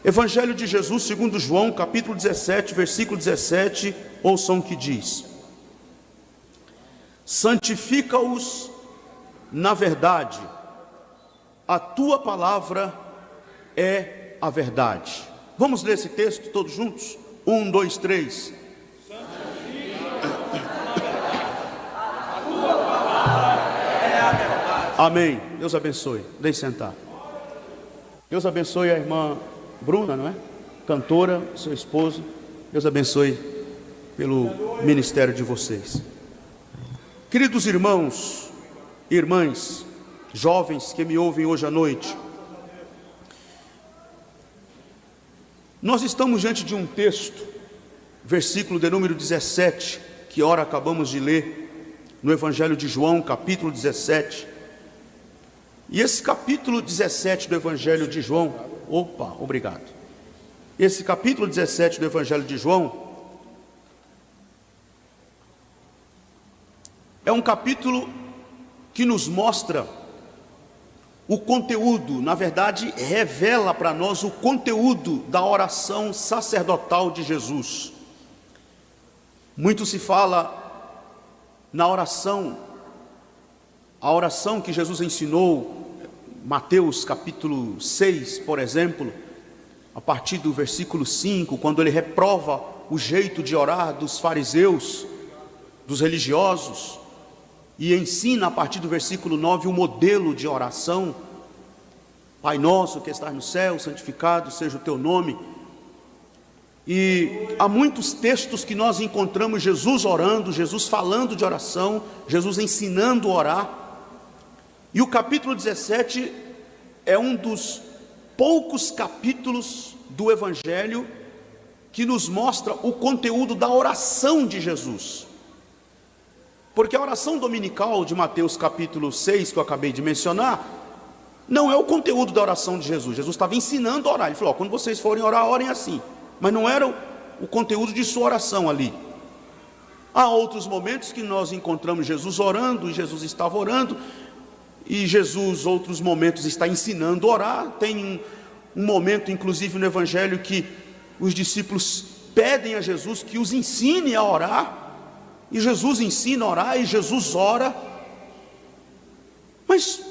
Evangelho de Jesus segundo João, capítulo 17, versículo 17, ouçam o que diz: santifica-os na verdade, a tua palavra é a verdade. Vamos ler esse texto todos juntos? 1, 2, 3. Amém. Deus abençoe. Deixe sentar. Deus abençoe a irmã Bruna, não é? Cantora, seu esposo. Deus abençoe pelo ministério de vocês. Queridos irmãos, irmãs, jovens que me ouvem hoje à noite, nós estamos diante de um texto, versículo de número 17, que ora acabamos de ler, no Evangelho de João, capítulo 17. E esse capítulo 17 do Evangelho de João, obrigado. Esse capítulo 17 do Evangelho de João é um capítulo que nos mostra o conteúdo, na verdade, revela para nós o conteúdo da oração sacerdotal de Jesus. Muito se fala na oração, a oração que Jesus ensinou, Mateus capítulo 6, por exemplo, a partir do versículo 5, quando ele reprova o jeito de orar dos fariseus, dos religiosos, e ensina a partir do versículo 9 o modelo de oração. Pai nosso que estás no céu, santificado seja o teu nome. E há muitos textos que nós encontramos Jesus orando, Jesus falando de oração, Jesus ensinando a orar. E o capítulo 17 é um dos poucos capítulos do Evangelho que nos mostra o conteúdo da oração de Jesus. Porque a oração dominical de Mateus capítulo 6, que eu acabei de mencionar, não é o conteúdo da oração de Jesus. Jesus estava ensinando a orar. Ele falou: quando vocês forem orar, orem assim. Mas não era o conteúdo de sua oração ali. Há outros momentos que nós encontramos Jesus orando, e Jesus estava orando, e Jesus, outros momentos, está ensinando a orar. Tem um momento, inclusive no Evangelho, que os discípulos pedem a Jesus que os ensine a orar, e Jesus ensina a orar, e Jesus ora. Mas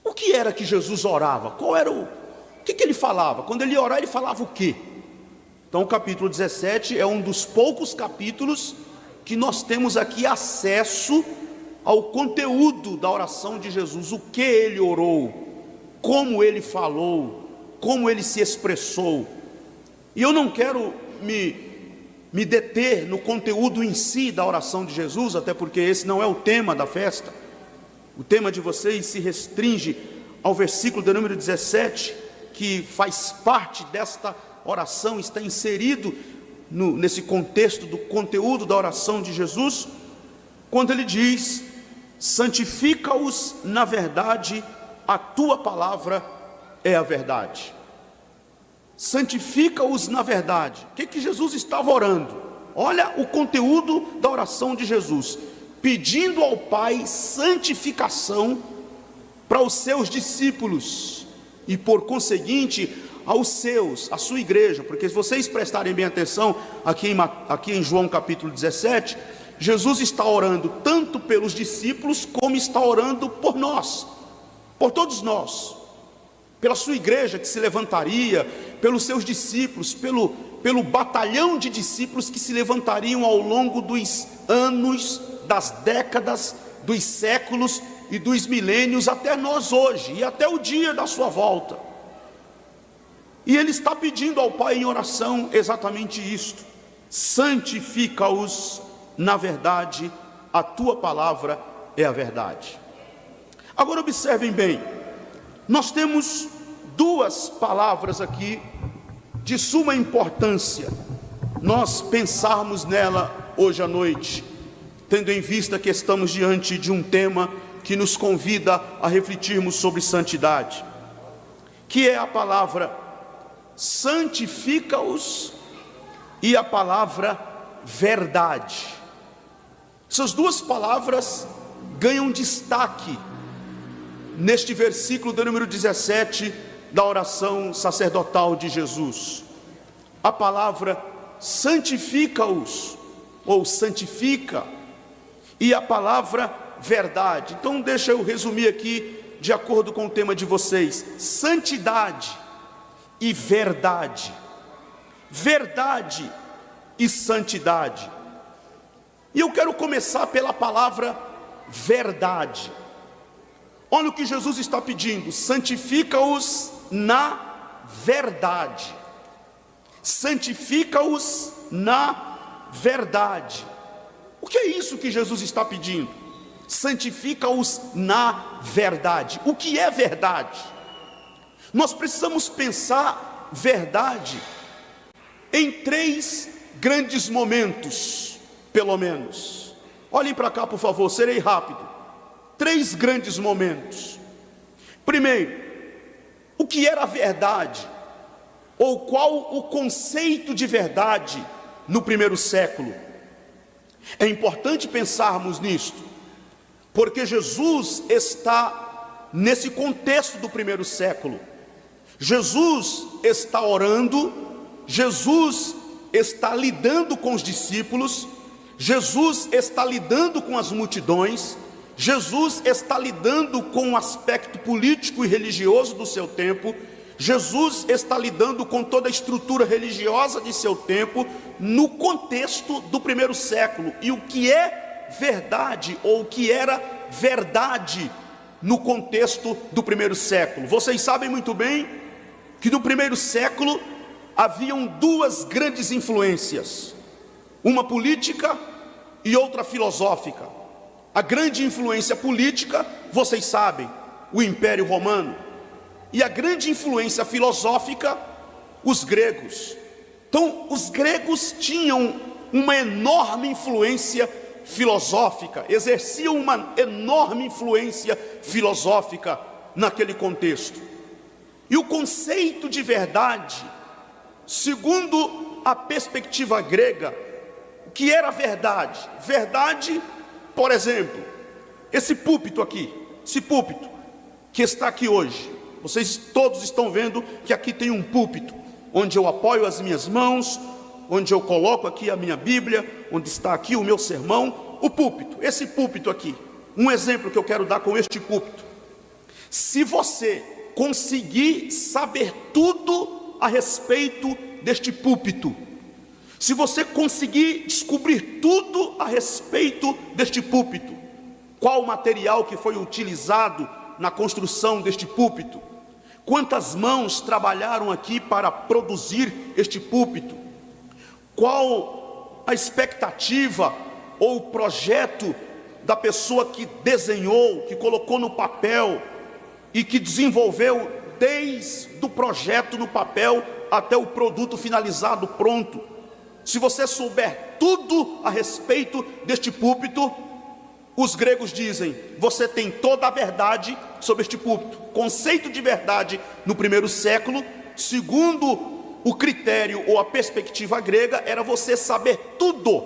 o que era que Jesus orava? Qual era o que ele falava? Quando ele ia orar, ele falava o quê? Então o capítulo 17 é um dos poucos capítulos que nós temos aqui acesso ao conteúdo da oração de Jesus. O que ele orou, como ele falou, como ele se expressou. E eu não quero me deter no conteúdo em si da oração de Jesus, até porque esse não é o tema da festa. O tema de vocês se restringe ao versículo de número 17, que faz parte desta oração, está inserido nesse contexto do conteúdo da oração de Jesus, quando ele diz: santifica-os na verdade, a tua palavra é a verdade. Santifica-os na verdade. O que Jesus estava orando? Olha o conteúdo da oração de Jesus: pedindo ao Pai santificação para os seus discípulos e, por conseguinte, a sua igreja. Porque se vocês prestarem bem atenção aqui em João capítulo 17, Jesus está orando tanto pelos discípulos, como está orando por nós, por todos nós, pela sua igreja que se levantaria, pelos seus discípulos, pelo batalhão de discípulos que se levantariam ao longo dos anos, das décadas, dos séculos e dos milênios, até nós hoje, e até o dia da sua volta. E ele está pedindo ao Pai em oração exatamente isto: santifica-os na verdade, a tua palavra é a verdade. Agora observem bem, nós temos duas palavras aqui de suma importância nós pensarmos nela hoje à noite, tendo em vista que estamos diante de um tema que nos convida a refletirmos sobre santidade, que é a palavra santifica-os e a palavra verdade. Essas duas palavras ganham destaque neste versículo do número 17 da oração sacerdotal de Jesus? A palavra santifica-os, ou santifica, e a palavra verdade. Então deixa eu resumir aqui, de acordo com o tema de vocês: santidade e verdade. Verdade e santidade. E eu quero começar pela palavra verdade. Olha o que Jesus está pedindo: santifica-os na verdade. Santifica-os na verdade. O que é isso que Jesus está pedindo? Santifica-os na verdade. O que é verdade? Nós precisamos pensar verdade em 3 grandes momentos, pelo menos. Olhem para cá, por favor, serei rápido. 3 grandes momentos. Primeiro, o que era verdade? Ou qual o conceito de verdade no primeiro século? É importante pensarmos nisto, porque Jesus está nesse contexto do primeiro século. Jesus está orando, Jesus está lidando com os discípulos, Jesus está lidando com as multidões, Jesus está lidando com o aspecto político e religioso do seu tempo, Jesus está lidando com toda a estrutura religiosa de seu tempo, no contexto do primeiro século. E o que é verdade, ou o que era verdade no contexto do primeiro século? Vocês sabem muito bem que no primeiro século haviam 2 grandes influências, uma política e outra filosófica. A grande influência política, vocês sabem, o Império Romano. E a grande influência filosófica, os gregos. Então, os gregos tinham uma enorme influência filosófica, exerciam uma enorme influência filosófica naquele contexto. E o conceito de verdade, segundo a perspectiva grega, o que era verdade? Verdade, por exemplo, esse púlpito aqui, esse púlpito que está aqui hoje. Vocês todos estão vendo que aqui tem um púlpito, onde eu apoio as minhas mãos, onde eu coloco aqui a minha Bíblia, onde está aqui o meu sermão, o púlpito, esse púlpito aqui. Um exemplo que eu quero dar com este púlpito: se você conseguir saber tudo a respeito deste púlpito, se você conseguir descobrir tudo a respeito deste púlpito, qual o material que foi utilizado na construção deste púlpito, quantas mãos trabalharam aqui para produzir este púlpito, qual a expectativa ou o projeto da pessoa que desenhou, que colocou no papel e que desenvolveu desde o projeto no papel até o produto finalizado, pronto. Se você souber tudo a respeito deste púlpito, os gregos dizem: você tem toda a verdade sobre este púlpito. Conceito de verdade no primeiro século, segundo o critério ou a perspectiva grega, era você saber tudo,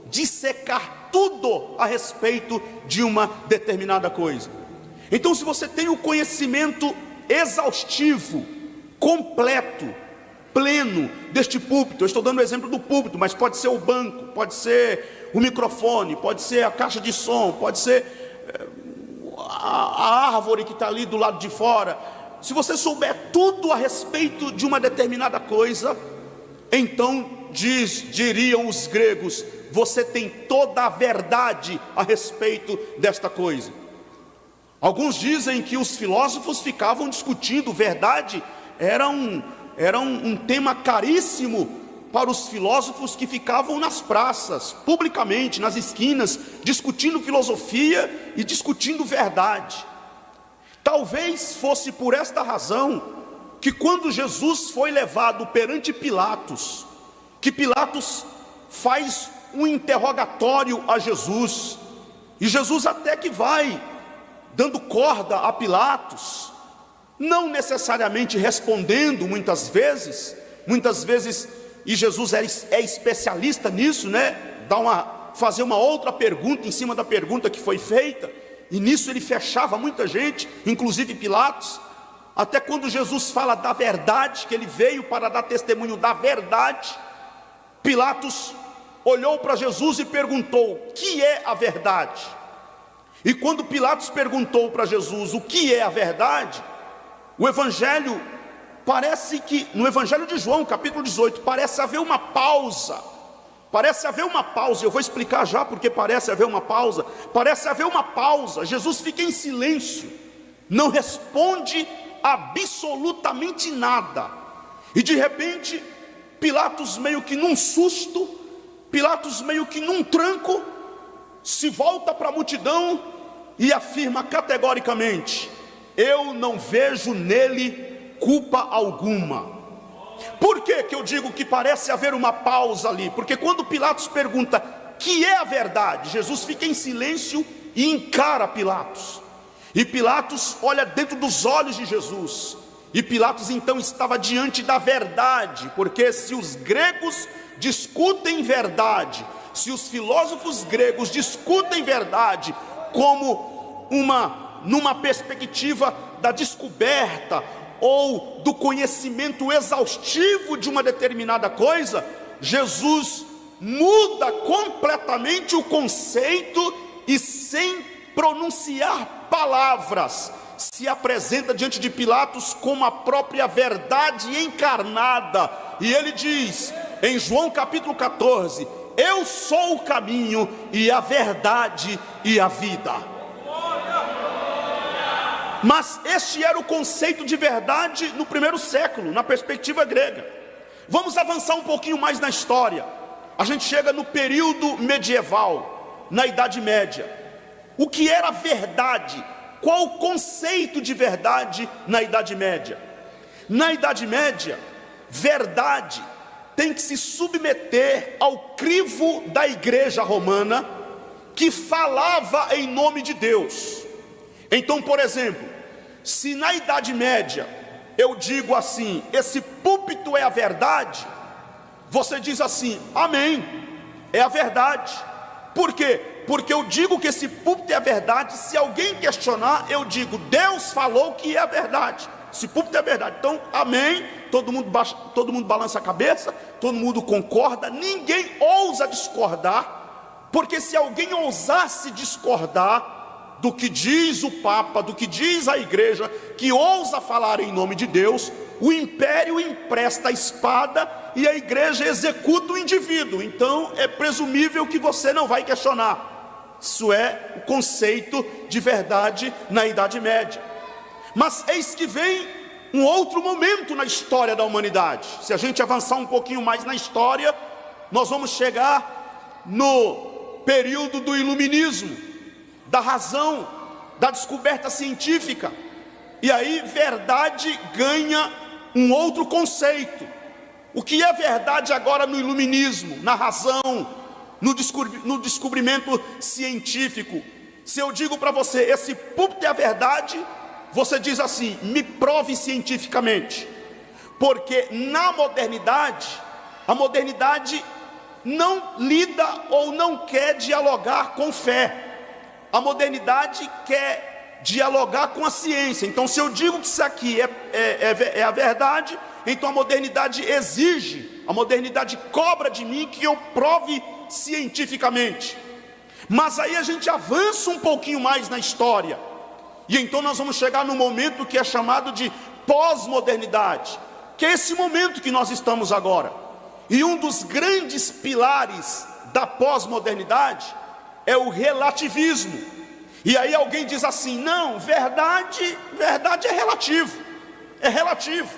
dissecar tudo a respeito de uma determinada coisa. Então, se você tem o conhecimento exaustivo, completo, pleno deste púlpito, eu estou dando o exemplo do púlpito, mas pode ser o banco, pode ser o microfone, pode ser a caixa de som, pode ser a árvore que está ali do lado de fora. Se você souber tudo a respeito de uma determinada coisa, então diriam os gregos: você tem toda a verdade a respeito desta coisa. Alguns dizem que os filósofos ficavam discutindo verdade, era um tema caríssimo para os filósofos que ficavam nas praças, publicamente, nas esquinas, discutindo filosofia e discutindo verdade. Talvez fosse por esta razão que quando Jesus foi levado perante Pilatos, que Pilatos faz um interrogatório a Jesus, e Jesus até que vai dando corda a Pilatos, não necessariamente respondendo muitas vezes, e Jesus é especialista nisso, né? Fazer uma outra pergunta em cima da pergunta que foi feita, e nisso ele fechava muita gente, inclusive Pilatos. Até quando Jesus fala da verdade, que ele veio para dar testemunho da verdade, Pilatos olhou para Jesus e perguntou: o que é a verdade? E quando Pilatos perguntou para Jesus o que é a verdade, o Evangelho parece que, no Evangelho de João, capítulo 18, parece haver uma pausa. Parece haver uma pausa, eu vou explicar já porque parece haver uma pausa. Parece haver uma pausa, Jesus fica em silêncio, não responde absolutamente nada. E de repente, Pilatos meio que num susto, Pilatos meio que num tranco, se volta para a multidão e afirma categoricamente: eu não vejo nele culpa alguma. Por que eu digo que parece haver uma pausa ali? Porque quando Pilatos pergunta que é a verdade, Jesus fica em silêncio e encara Pilatos. E Pilatos olha dentro dos olhos de Jesus. E Pilatos então estava diante da verdade, porque se os gregos discutem verdade, se os filósofos gregos discutem verdade como numa perspectiva da descoberta ou do conhecimento exaustivo de uma determinada coisa, Jesus muda completamente o conceito e, sem pronunciar palavras, se apresenta diante de Pilatos como a própria verdade encarnada. E ele diz em João capítulo 14: eu sou o caminho e a verdade e a vida. Mas este era o conceito de verdade no primeiro século, na perspectiva grega. Vamos avançar um pouquinho mais na história. A gente chega no período medieval, na Idade Média. O que era verdade? Qual o conceito de verdade na Idade Média? Na Idade Média, verdade tem que se submeter ao crivo da igreja romana, que falava em nome de Deus. Então, por exemplo, se na Idade Média eu digo assim: esse púlpito é a verdade, você diz assim: amém, é a verdade. Por quê? Porque eu digo que esse púlpito é a verdade. Se alguém questionar, eu digo: Deus falou que é a verdade, esse púlpito é a verdade. Então, amém, todo mundo balança a cabeça, todo mundo concorda, ninguém ousa discordar. Porque se alguém ousasse discordar do que diz o Papa, do que diz a igreja, que ousa falar em nome de Deus, o império empresta a espada e a igreja executa o indivíduo. Então é presumível que você não vai questionar. Isso é o conceito de verdade na Idade Média. Mas eis que vem um outro momento na história da humanidade. Se a gente avançar um pouquinho mais na história, nós vamos chegar no período do iluminismo, da razão, da descoberta científica. E aí verdade ganha um outro conceito. O que é verdade agora no iluminismo, na razão, no descobrimento científico? Se eu digo para você: esse púlpito é a verdade, você diz assim: me prove cientificamente. Porque na modernidade, a modernidade não lida ou não quer dialogar com fé. A modernidade quer dialogar com a ciência. Então, se eu digo que isso aqui é a verdade, então a modernidade exige, a modernidade cobra de mim que eu prove cientificamente. Mas aí a gente avança um pouquinho mais na história, e então nós vamos chegar no momento que é chamado de pós-modernidade, que é esse momento que nós estamos agora. E um dos grandes pilares da pós-modernidade é o relativismo. E aí alguém diz assim: não, verdade é relativo. É relativo.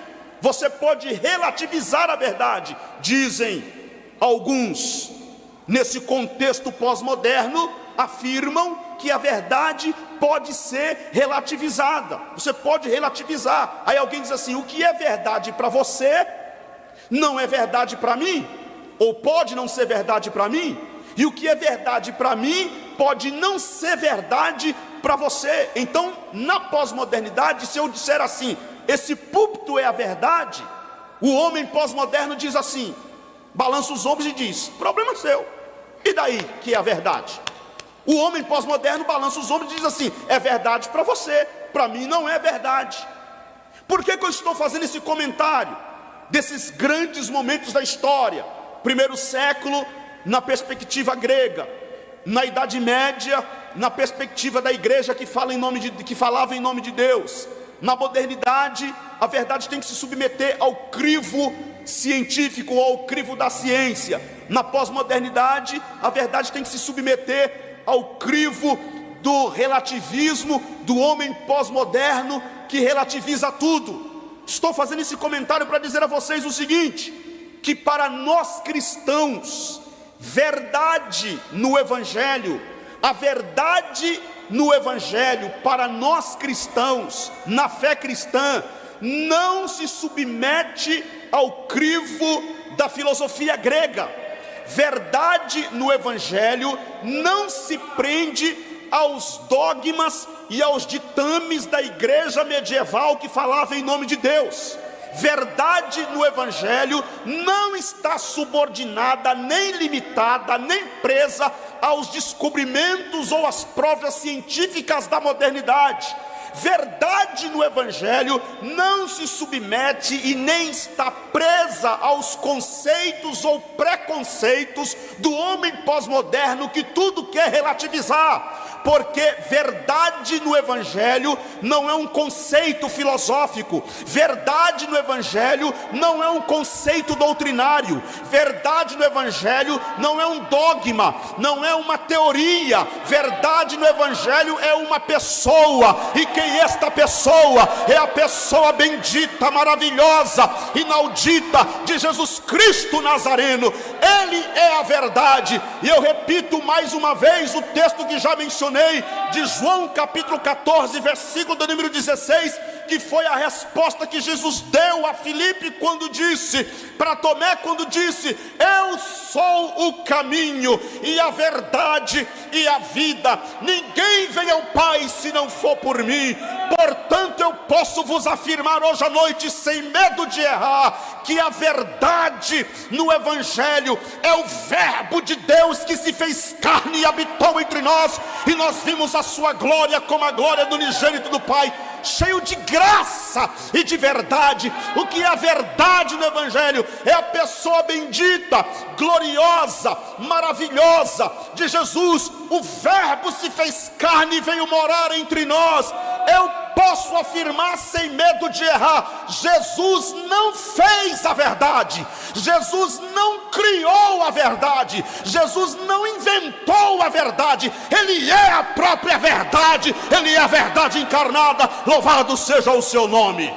Você pode relativizar a verdade. Dizem alguns, nesse contexto pós-moderno, afirmam que a verdade pode ser relativizada. Você pode relativizar. Aí alguém diz assim: o que é verdade para você não é verdade para mim, ou pode não ser verdade para mim. E o que é verdade para mim pode não ser verdade para você. Então, na pós-modernidade, se eu disser assim: esse púlpito é a verdade, o homem pós-moderno diz assim, balança os ombros e diz: problema seu, e daí que é a verdade? O homem pós-moderno balança os ombros e diz assim: é verdade para você, para mim não é verdade. Por que eu estou fazendo esse comentário desses grandes momentos da história? Primeiro século, na perspectiva grega; na Idade Média, na perspectiva da igreja que falava em nome de Deus; na modernidade, a verdade tem que se submeter ao crivo científico ou ao crivo da ciência; na pós-modernidade, a verdade tem que se submeter ao crivo do relativismo, do homem pós-moderno que relativiza tudo. Estou fazendo esse comentário para dizer a vocês o seguinte: que para nós cristãos, verdade no Evangelho, a verdade no Evangelho para nós cristãos, na fé cristã, não se submete ao crivo da filosofia grega. Verdade no Evangelho não se prende aos dogmas e aos ditames da igreja medieval que falava em nome de Deus. Verdade no Evangelho não está subordinada, nem limitada, nem presa aos descobrimentos ou às provas científicas da modernidade. Verdade no Evangelho não se submete e nem está presa aos conceitos ou preconceitos do homem pós-moderno que tudo quer relativizar. Porque verdade no Evangelho não é um conceito filosófico, verdade no Evangelho não é um conceito doutrinário, verdade no Evangelho não é um dogma, não é uma teoria, verdade no Evangelho é uma pessoa. E quem é esta pessoa? É a pessoa bendita, maravilhosa, inaudita de Jesus Cristo Nazareno. Ele é a verdade. E eu repito mais uma vez o texto que já mencionei, de João capítulo 14, versículo do número 16, que foi a resposta que Jesus deu a Filipe quando disse, para Tomé quando disse: eu sou o caminho e a verdade e a vida, ninguém vem ao Pai se não for por mim. Portanto eu posso vos afirmar hoje à noite, sem medo de errar, que a verdade no Evangelho é o verbo de Deus que se fez carne e habitou entre nós, e nós vimos a sua glória como a glória do unigênito do Pai, cheio de graça e de verdade. O que é a verdade no Evangelho? É a pessoa bendita, gloriosa, maravilhosa de Jesus. O verbo se fez carne e veio morar entre nós. Eu posso afirmar sem medo de errar: Jesus não fez a verdade, Jesus não criou a verdade, Jesus não inventou a verdade, Ele é a própria verdade, Ele é a verdade encarnada. Louvado seja o seu nome.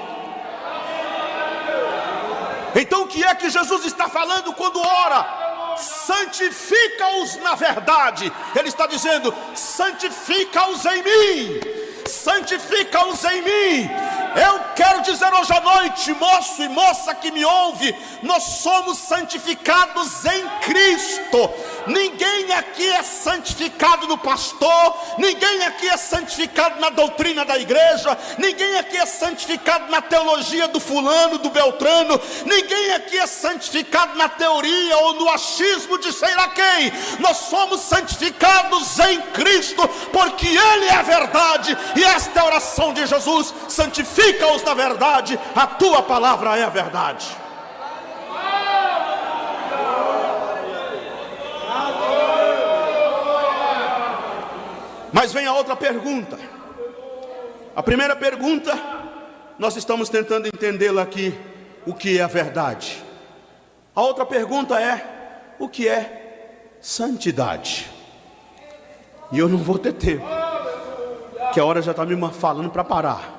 Então o que é que Jesus está falando quando ora? Santifica-os na verdade. Ele está dizendo: santifica-os em mim, santifica-os em mim. Eu quero dizer hoje à noite, moço e moça que me ouve, nós somos santificados em Cristo. Ninguém aqui é santificado no pastor, ninguém aqui é santificado na doutrina da igreja, ninguém aqui é santificado na teologia do fulano, do beltrano, ninguém aqui é santificado na teoria ou no achismo de sei lá quem. Nós somos santificados em Cristo, porque Ele é a verdade, e esta é a oração de Jesus: santifica-os na verdade, a tua palavra é a verdade. Mas vem a outra pergunta. A primeira pergunta, nós estamos tentando entendê-la aqui: o que é a verdade? A outra pergunta é: o que é santidade? E eu não vou ter tempo, que a hora já está me falando para parar.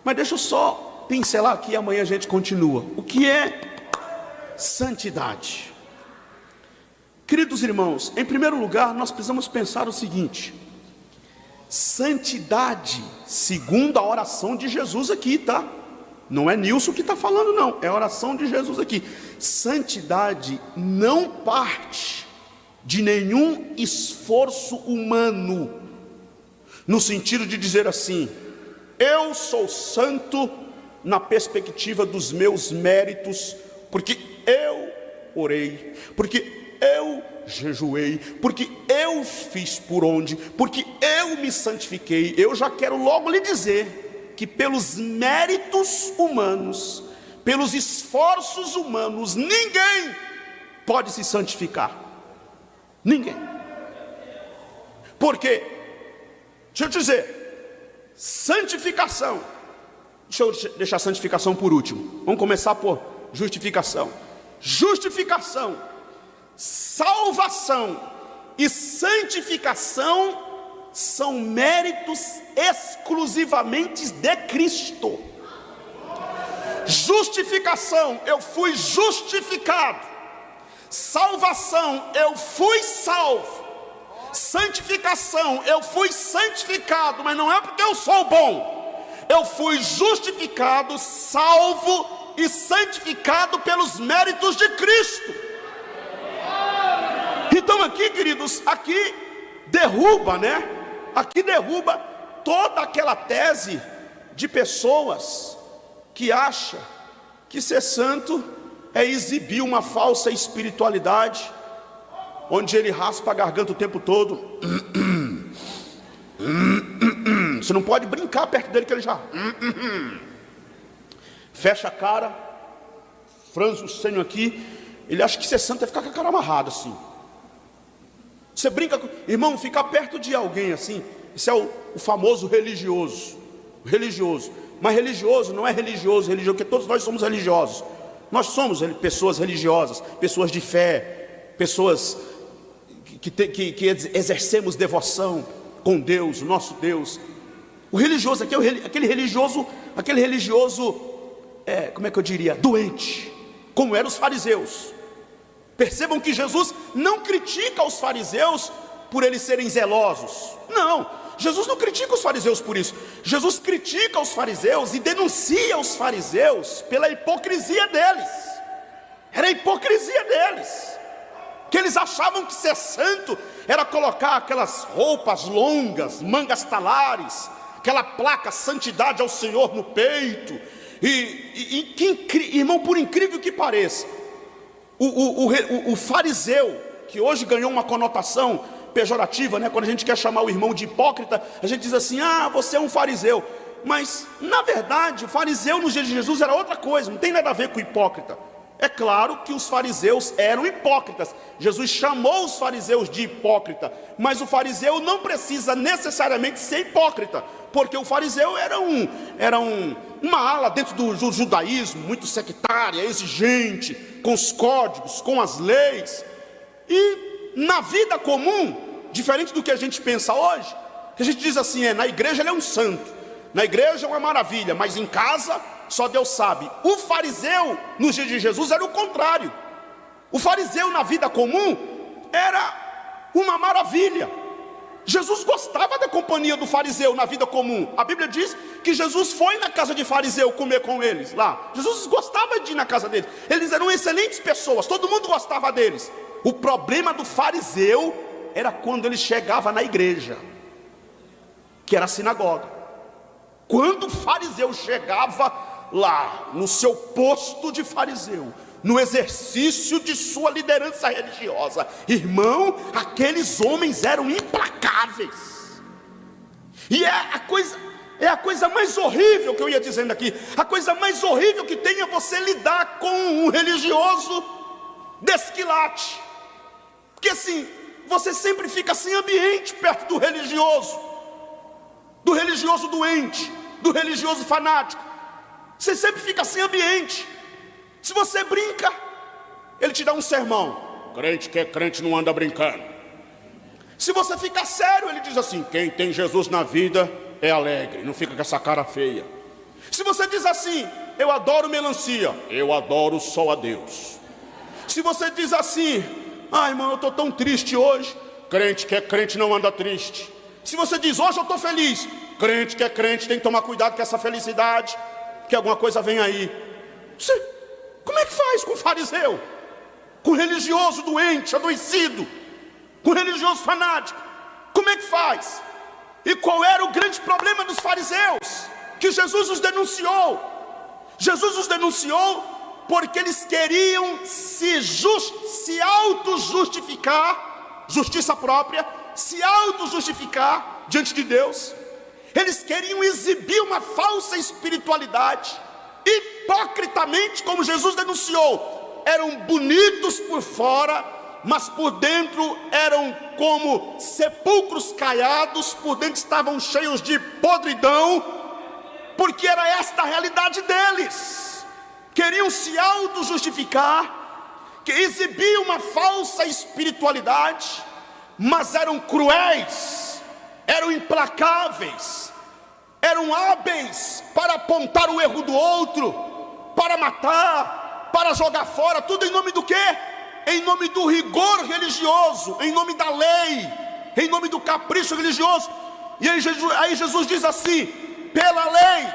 Mas deixa eu só pincelar aqui, amanhã a gente continua. O que é santidade? Queridos irmãos, em primeiro lugar, nós precisamos pensar o seguinte: santidade, segundo a oração de Jesus aqui, tá? Não é Nilson que está falando, não, é a oração de Jesus aqui. Santidade não parte de nenhum esforço humano, no sentido de dizer assim: eu sou santo na perspectiva dos meus méritos, porque eu orei, porque eu jejuei, porque eu fiz por onde, porque eu me santifiquei. Eu já quero logo lhe dizer que pelos méritos humanos, pelos esforços humanos, ninguém pode se santificar. Ninguém. Porque, deixa eu dizer, santificação, deixa eu deixar a santificação por último, vamos começar por justificação. Justificação, salvação e santificação são méritos exclusivamente de Cristo. Justificação, eu fui justificado. Salvação, eu fui salvo. Santificação, eu fui santificado, mas não é porque eu sou bom. Eu fui justificado, salvo e santificado pelos méritos de Cristo. Então aqui, queridos, aqui derruba, né? Aqui derruba toda aquela tese de pessoas que acham que ser santo é exibir uma falsa espiritualidade, onde ele raspa a garganta o tempo todo. Você não pode brincar perto dele que ele já fecha a cara, franze o senho aqui. Ele acha que ser santo é ficar com a cara amarrada assim. Você brinca com... Irmão, ficar perto de alguém assim, isso é o famoso religioso. Religioso. Mas religioso não é religioso, porque todos nós somos religiosos. Nós somos pessoas religiosas, pessoas de fé, pessoas que exercemos devoção com Deus, o nosso Deus. O religioso aqui é aquele religioso, como é que eu diria? Doente, como eram os fariseus. Percebam que Jesus não critica os fariseus por eles serem zelosos. Não, Jesus não critica os fariseus por isso. Jesus critica os fariseus e denuncia os fariseus pela hipocrisia deles. Era a hipocrisia deles, que eles achavam que ser santo era colocar aquelas roupas longas, mangas talares, aquela placa santidade ao Senhor no peito. Irmão, por incrível que pareça, o fariseu, que hoje ganhou uma conotação pejorativa, né? Quando a gente quer chamar o irmão de hipócrita, a gente diz assim: ah, você é um fariseu. Mas na verdade o fariseu nos dias de Jesus era outra coisa, não tem nada a ver com hipócrita. É claro que os fariseus eram hipócritas, Jesus chamou os fariseus de hipócrita, mas o fariseu não precisa necessariamente ser hipócrita, porque o fariseu era uma ala dentro do judaísmo, muito sectária, exigente, com os códigos, com as leis. E na vida comum, diferente do que a gente pensa hoje, que a gente diz assim, na igreja ele é um santo, na igreja é uma maravilha, mas em casa só Deus sabe. O fariseu nos dias de Jesus era o contrário. O fariseu na vida comum era uma maravilha. Jesus gostava da companhia do fariseu na vida comum. A Bíblia diz que Jesus foi na casa de fariseu comer com eles lá. Jesus gostava de ir na casa deles. Eles eram excelentes pessoas, todo mundo gostava deles. O problema do fariseu era quando ele chegava na igreja, que era a sinagoga. Quando o fariseu chegava lá no seu posto de fariseu, no exercício de sua liderança religiosa, irmão, aqueles homens eram implacáveis. E é a coisa mais horrível que eu ia dizendo aqui. A coisa mais horrível que tem é você lidar com um religioso desquilate, porque assim, você sempre fica sem ambiente perto do religioso doente, do religioso fanático. Você sempre fica sem ambiente. Se você brinca, ele te dá um sermão. Crente que é crente não anda brincando. Se você fica sério, ele diz assim: quem tem Jesus na vida é alegre, não fica com essa cara feia. Se você diz assim: eu adoro melancia, eu adoro só a Deus. Se você diz assim: ai, irmão, eu estou tão triste hoje, crente que é crente não anda triste. Se você diz: hoje eu estou feliz, crente que é crente tem que tomar cuidado com essa felicidade, que alguma coisa vem aí. Como é que faz com o fariseu? Com o religioso doente, adoecido, com o religioso fanático? Como é que faz? E qual era o grande problema dos fariseus? Que Jesus os denunciou. Jesus os denunciou porque eles queriam se auto-justificar, justiça própria, se auto-justificar diante de Deus. Eles queriam exibir uma falsa espiritualidade, hipocritamente, como Jesus denunciou. Eram bonitos por fora, mas por dentro eram como sepulcros caiados, por dentro estavam cheios de podridão, porque era esta a realidade deles. Queriam se auto-justificar, que exibiam uma falsa espiritualidade, mas eram cruéis, eram implacáveis, eram hábeis para apontar o erro do outro, para matar, para jogar fora, tudo em nome do quê? Em nome do rigor religioso, em nome da lei, em nome do capricho religioso. E aí Jesus diz assim: pela lei,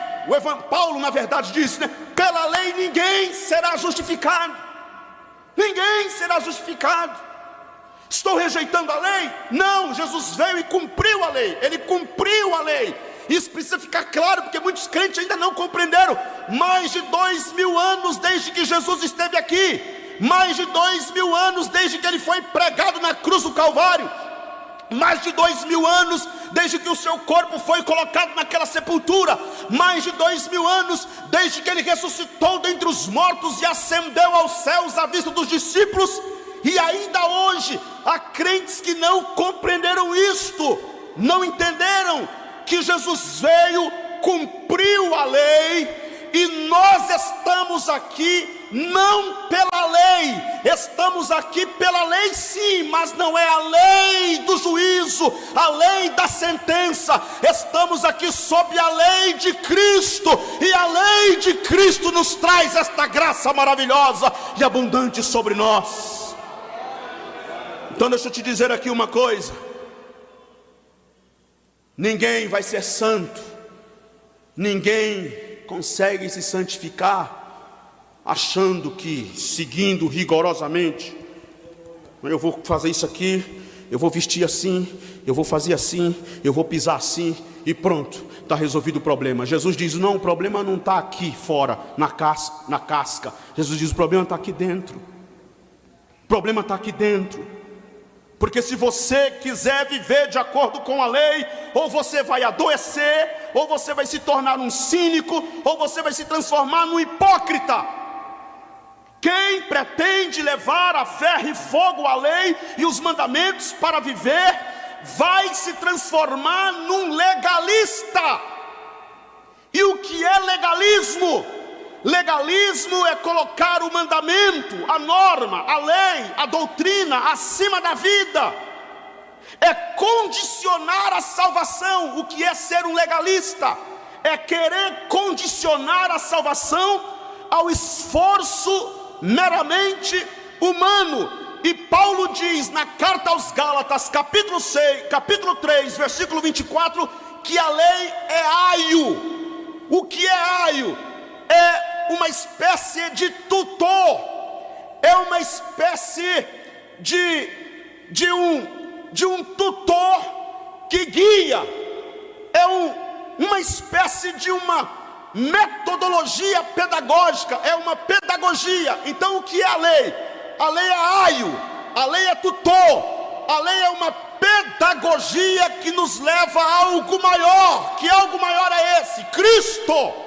Paulo na verdade disse, né? Pela lei ninguém será justificado. Ninguém será justificado. Estou rejeitando a lei? Não, Jesus veio e cumpriu a lei. Ele cumpriu a lei. Isso precisa ficar claro, porque muitos crentes ainda não compreenderam. Mais de 2000 anos desde que Jesus esteve aqui, mais de 2000 anos desde que ele foi pregado na cruz do Calvário, mais de 2000 anos desde que o seu corpo foi colocado naquela sepultura, mais de 2000 anos desde que ele ressuscitou dentre os mortos e ascendeu aos céus à vista dos discípulos. E ainda hoje há crentes que não compreenderam isto, não entenderam que Jesus veio, cumpriu a lei, e nós estamos aqui não pela lei, estamos aqui pela lei sim, mas não é a lei do juízo, a lei da sentença. Estamos aqui sob a lei de Cristo, e a lei de Cristo nos traz esta graça maravilhosa e abundante sobre nós. Então deixa eu te dizer aqui uma coisa: ninguém vai ser santo, ninguém consegue se santificar achando que, seguindo rigorosamente, eu vou fazer isso aqui, eu vou vestir assim, eu vou fazer assim, eu vou pisar assim, e pronto, está resolvido o problema. Jesus diz: não, o problema não está aqui fora, na casca. Jesus diz: o problema está aqui dentro. O problema está aqui dentro. Porque se você quiser viver de acordo com a lei, ou você vai adoecer, ou você vai se tornar um cínico, ou você vai se transformar num hipócrita. Quem pretende levar a ferro e fogo a lei e os mandamentos para viver, vai se transformar num legalista. E o que é legalismo? Legalismo é colocar o mandamento, a norma, a lei, a doutrina acima da vida. É condicionar a salvação. O que é ser um legalista? É querer condicionar a salvação ao esforço meramente humano. E Paulo diz na carta aos Gálatas, capítulo 3, versículo 24, que a lei é aio. O que é aio? É uma espécie de tutor, é uma espécie de um tutor que guia, é uma espécie de uma metodologia pedagógica, é uma pedagogia. Então o que é a lei? A lei é aio, a lei é tutor, a lei é uma pedagogia que nos leva a algo maior. Que algo maior é esse? Cristo.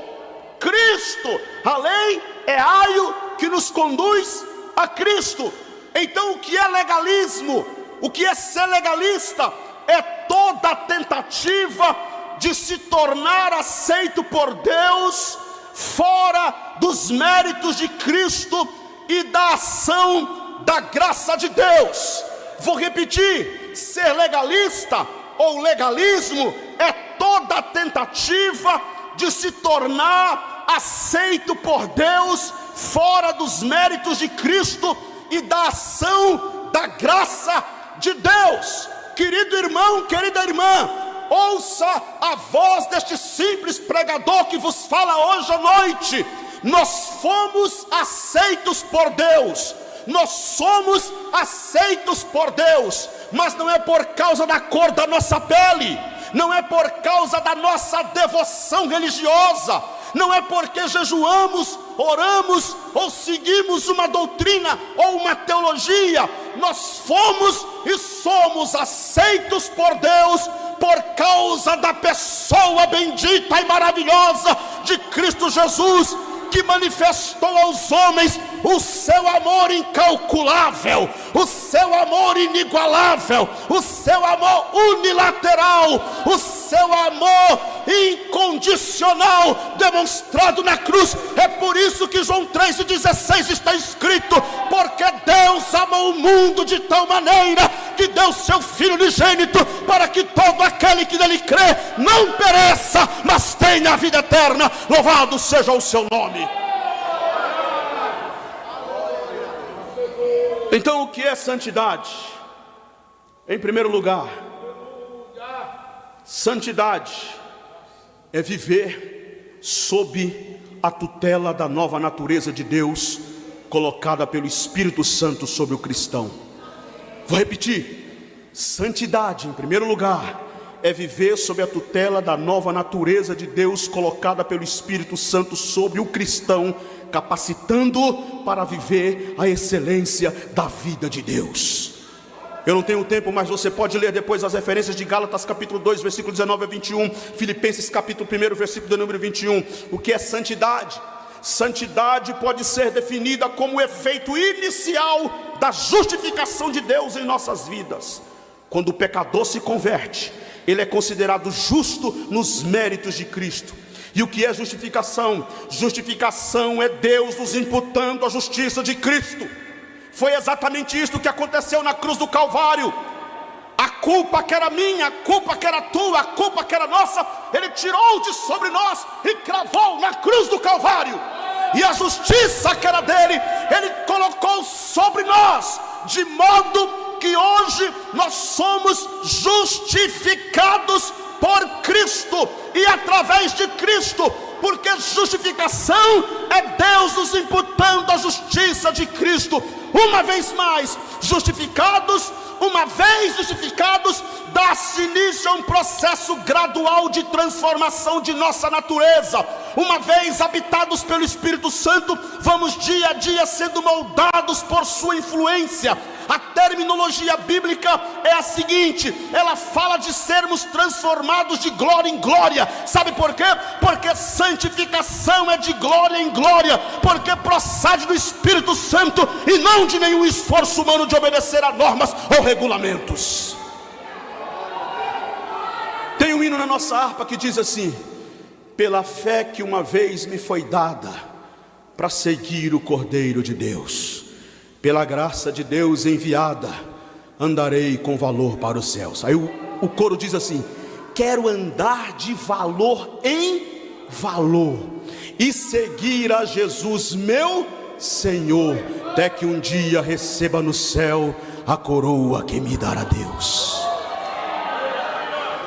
A lei é aio que nos conduz a Cristo. Então o que é legalismo? O que é ser legalista? É toda a tentativa de se tornar aceito por Deus fora dos méritos de Cristo e da ação da graça de Deus. Vou repetir: ser legalista ou legalismo é toda a tentativa de se tornar aceito por Deus fora dos méritos de Cristo e da ação da graça de Deus. Querido irmão, querida irmã, ouça a voz deste simples pregador que vos fala hoje à noite. Nós fomos aceitos por Deus, nós somos aceitos por Deus, mas não é por causa da cor da nossa pele, não é por causa da nossa devoção religiosa, não é porque jejuamos, oramos ou seguimos uma doutrina ou uma teologia. Nós fomos e somos aceitos por Deus por causa da pessoa bendita e maravilhosa de Cristo Jesus, que manifestou aos homens o seu amor incalculável, o seu amor inigualável, o seu amor unilateral, o seu amor incondicional demonstrado na cruz. É por isso que João 3,16 está escrito: porque Deus amou o mundo de tal maneira que deu seu Filho unigênito, para que todo aquele que nele crê não pereça, mas tenha a vida eterna. Louvado seja o seu nome. Então, o que é santidade? Em primeiro lugar, santidade é viver sob a tutela da nova natureza de Deus, colocada pelo Espírito Santo sobre o cristão. Vou repetir: santidade, em primeiro lugar, é viver sob a tutela da nova natureza de Deus, colocada pelo Espírito Santo sobre o cristão, capacitando-o para viver a excelência da vida de Deus. Eu não tenho tempo, mas você pode ler depois as referências de Gálatas capítulo 2, versículo 19 a 21, Filipenses capítulo 1, versículo de número 21. O que é santidade? Santidade pode ser definida como o efeito inicial da justificação de Deus em nossas vidas. Quando o pecador se converte, ele é considerado justo nos méritos de Cristo. E o que é justificação? Justificação é Deus nos imputando a justiça de Cristo. Foi exatamente isso que aconteceu na cruz do Calvário. A culpa que era minha, a culpa que era tua, a culpa que era nossa, Ele tirou de sobre nós e cravou na cruz do Calvário. E a justiça que era dele, Ele colocou sobre nós, de modo que hoje nós somos justificados por Cristo e através de Cristo, porque justificação é Deus nos imputando a justiça de Cristo. Uma vez mais, justificados, uma vez justificados, dá-se início a um processo gradual de transformação de nossa natureza. Uma vez habitados pelo Espírito Santo, vamos dia a dia sendo moldados por sua influência. A terminologia bíblica é a seguinte: ela fala de sermos transformados de glória em glória. Sabe por quê? Porque santificação é de glória em glória, porque procede do Espírito Santo e não de nenhum esforço humano de obedecer a normas ou regulamentos. Tem um hino na nossa harpa que diz assim: pela fé que uma vez me foi dada para seguir o Cordeiro de Deus, pela graça de Deus enviada, andarei com valor para os céus. Aí o coro diz assim: quero andar de valor em valor e seguir a Jesus meu Senhor, até que um dia receba no céu a coroa que me dará Deus.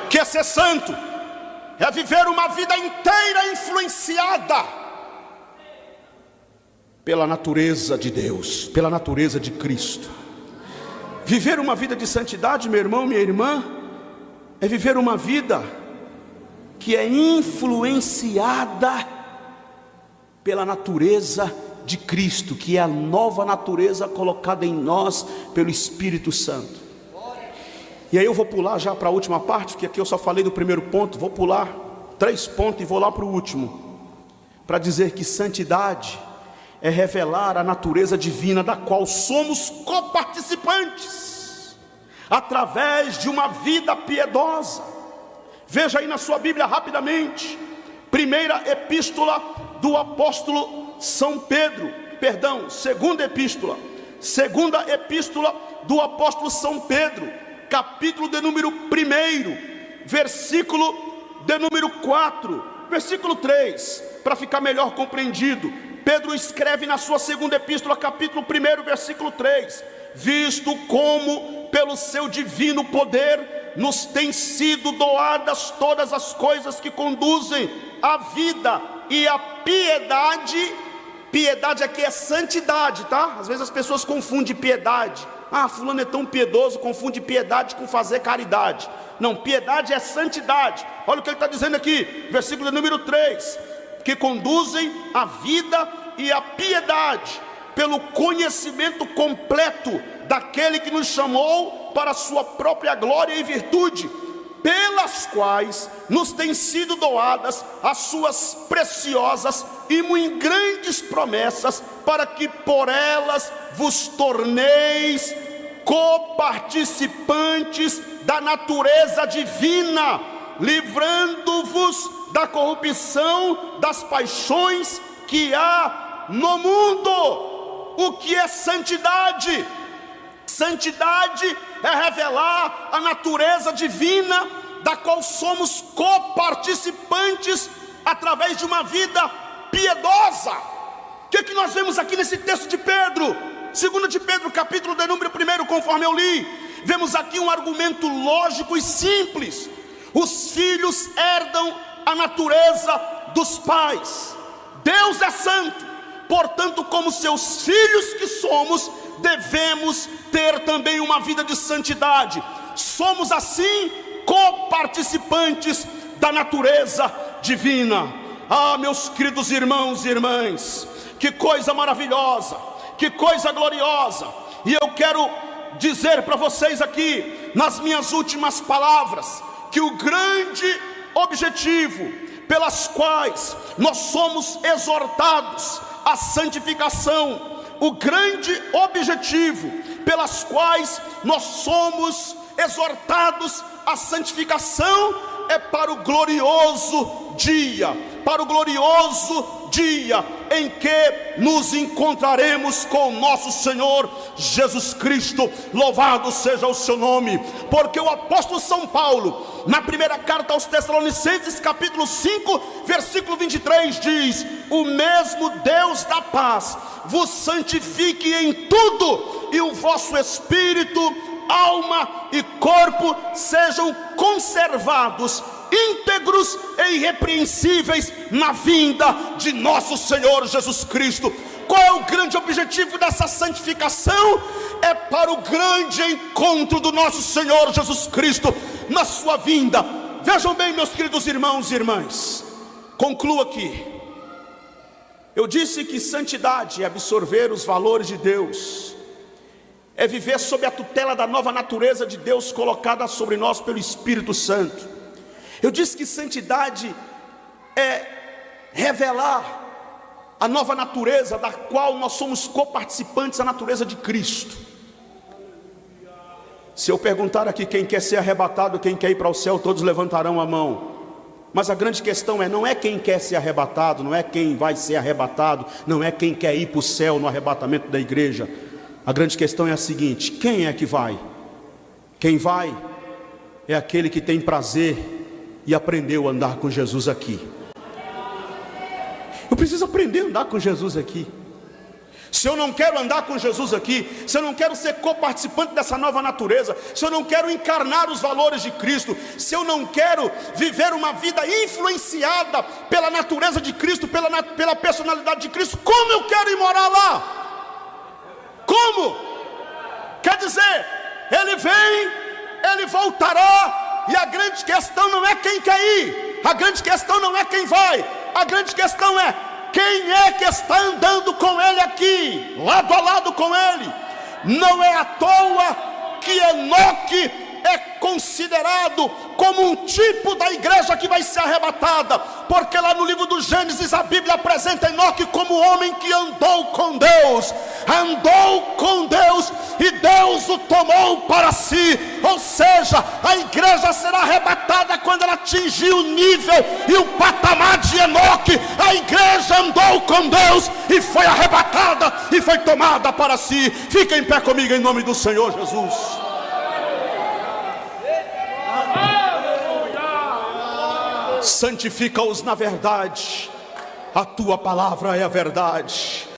Que é ser santo? É viver uma vida inteira influenciada pela natureza de Deus, pela natureza de Cristo. Viver uma vida de santidade, meu irmão, minha irmã, é viver uma vida que é influenciada pela natureza de Cristo, que é a nova natureza colocada em nós pelo Espírito Santo. E aí eu vou pular já para a última parte, porque aqui eu só falei do primeiro ponto. Vou pular 3 pontos e vou lá para o último, para dizer que santidade é revelar a natureza divina da qual somos coparticipantes, através de uma vida piedosa. Veja aí na sua Bíblia rapidamente, primeira epístola do apóstolo São Pedro, segunda epístola do apóstolo São Pedro, capítulo de número 1, versículo de número 4, versículo 3, para ficar melhor compreendido. Pedro escreve na sua segunda epístola, capítulo 1, versículo 3: visto como pelo seu divino poder nos têm sido doadas todas as coisas que conduzem à vida e à piedade. Piedade aqui é santidade, tá? Às vezes as pessoas confundem piedade. Ah, fulano é tão piedoso, confunde piedade com fazer caridade. Não, piedade é santidade. Olha o que ele está dizendo aqui, versículo número 3: que conduzem à vida e à piedade, pelo conhecimento completo daquele que nos chamou para a sua própria glória e virtude, pelas quais nos têm sido doadas as suas preciosas e muito grandes promessas, para que por elas vos torneis coparticipantes da natureza divina, livrando-vos da corrupção das paixões que há no mundo. O que é santidade? Santidade é revelar a natureza divina, da qual somos coparticipantes através de uma vida piedosa. O que nós vemos aqui nesse texto de Pedro? 2 de Pedro, capítulo de número 1, conforme eu li, vemos aqui um argumento lógico e simples. Os filhos herdam a natureza dos pais. Deus é santo, portanto, como seus filhos que somos, devemos ter também uma vida de santidade. Somos assim coparticipantes da natureza divina. Ah, meus queridos irmãos e irmãs, que coisa maravilhosa, que coisa gloriosa. E eu quero dizer para vocês aqui, nas minhas últimas palavras, que o grande objetivo pelas quais nós somos exortados à santificação, o grande objetivo pelas quais nós somos exortados à santificação é para o glorioso dia, em que nos encontraremos com o nosso Senhor Jesus Cristo. Louvado seja o seu nome. Porque o apóstolo São Paulo, na primeira carta aos Tessalonicenses, capítulo 5, versículo 23, diz: o mesmo Deus da paz vos santifique em tudo, e o vosso espírito, alma e corpo sejam conservados íntegros e irrepreensíveis na vinda de nosso Senhor Jesus Cristo. Qual é o grande objetivo dessa santificação? É para o grande encontro do nosso Senhor Jesus Cristo na sua vinda. Vejam bem, meus queridos irmãos e irmãs, concluo aqui. Eu disse que santidade é absorver os valores de Deus, é viver sob a tutela da nova natureza de Deus colocada sobre nós pelo Espírito Santo. Eu disse que santidade é revelar a nova natureza da qual nós somos coparticipantes, a natureza de Cristo. Se eu perguntar aqui quem quer ser arrebatado, quem quer ir para o céu, todos levantarão a mão. Mas a grande questão não é quem quer ser arrebatado, não é quem vai ser arrebatado, não é quem quer ir para o céu no arrebatamento da igreja. A grande questão é a seguinte: quem é que vai? Quem vai é aquele que tem prazer e aprendeu a andar com Jesus aqui. Eu preciso aprender a andar com Jesus aqui. Se eu não quero andar com Jesus aqui, se eu não quero ser coparticipante dessa nova natureza, se eu não quero encarnar os valores de Cristo, se eu não quero viver uma vida influenciada pela natureza de Cristo, pela personalidade de Cristo, como eu quero ir morar lá? Como? Quer dizer, Ele vem, Ele voltará. E a grande questão não é quem quer ir, a grande questão não é quem vai, a grande questão é quem é que está andando com Ele aqui, lado a lado com Ele. Não é à toa que Enoque é considerado como um tipo da igreja que vai ser arrebatada, porque lá no livro do Gênesis a Bíblia apresenta Enoque como homem que andou com Deus e Deus o tomou para si. Ou seja, a igreja será arrebatada quando ela atingir o nível e o patamar de Enoque. A igreja andou com Deus e foi arrebatada e foi tomada para si. Fica em pé comigo em nome do Senhor Jesus. Santifica-os na verdade, a tua palavra é a verdade.